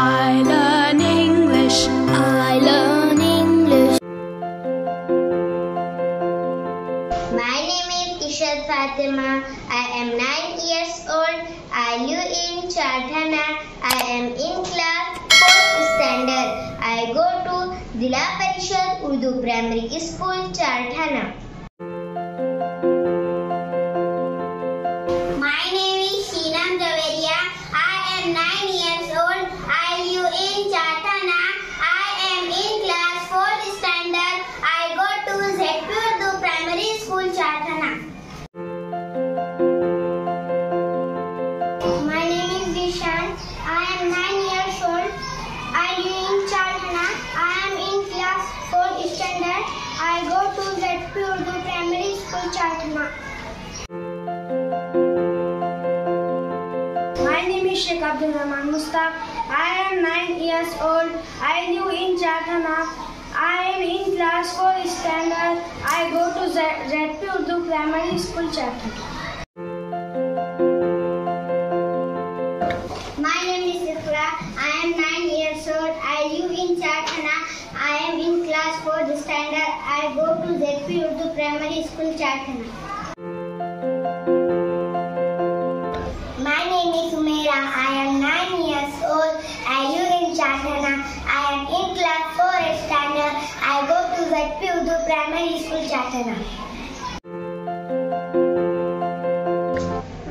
I learn English. I learn English. My name is Ishad Fatima. I am 9 years old. I live in Charthana. I am in class 4th standard. I go to Zila Parishad Urdu Primary School, Charthana. My name is Shinam Javeria. I am 9 years old. I live in Charthana. I am in class 4th standard. I go to ZP Urdu Primary School, Charthana. My name is Dishan. I am 9 years old. I live in Charthana. I am in class 4th standard. I go to ZP Urdu Primary School, Charthana. My name is Sheikh Abdul Rahman Mustaq. I am 9 years old. I live in Charthana. I am in class 4 standard. I go to ZP Urdu Primary School, Charthana. My name is Iqra. I am 9 years old. I live in Charthana. I am in class 4th standard. I go to ZP Urdu Primary School, Charthana. My name is Umaira. I am 9 years old. I live in Charthana. I am in class 4th standard. I go to ZP Urdu Primary School, Charthana.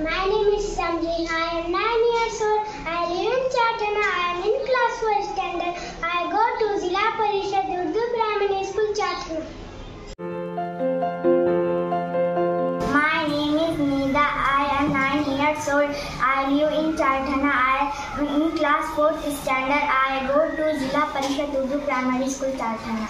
My name is Samji. I am 9 years old. I live in Charthana. I am in class 4 standard. I go to Zila Parishad Urdu Primary School, Charthana. My name is Nida. I am 9 years old. I live in Charthana. I am in class 4th standard. I go to Zila Parishad Urdu Primary School, Charthana.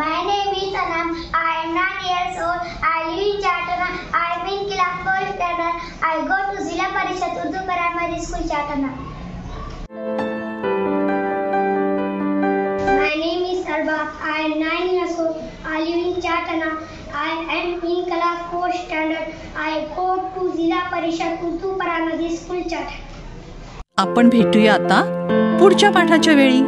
My name is Anam. I am 9 years old. I live in Charthana. I am in class 4th standard. I go to Zila Parishad Urdu Primary School, Charthana. My name is Arba. I am 9 years old. I live in Charthana. I am in class 4th standard. I go to Zila Parishad Urdu Primary School, Charthana. आपण भेटूया आता पुढच्या पाठाच्या वेळी.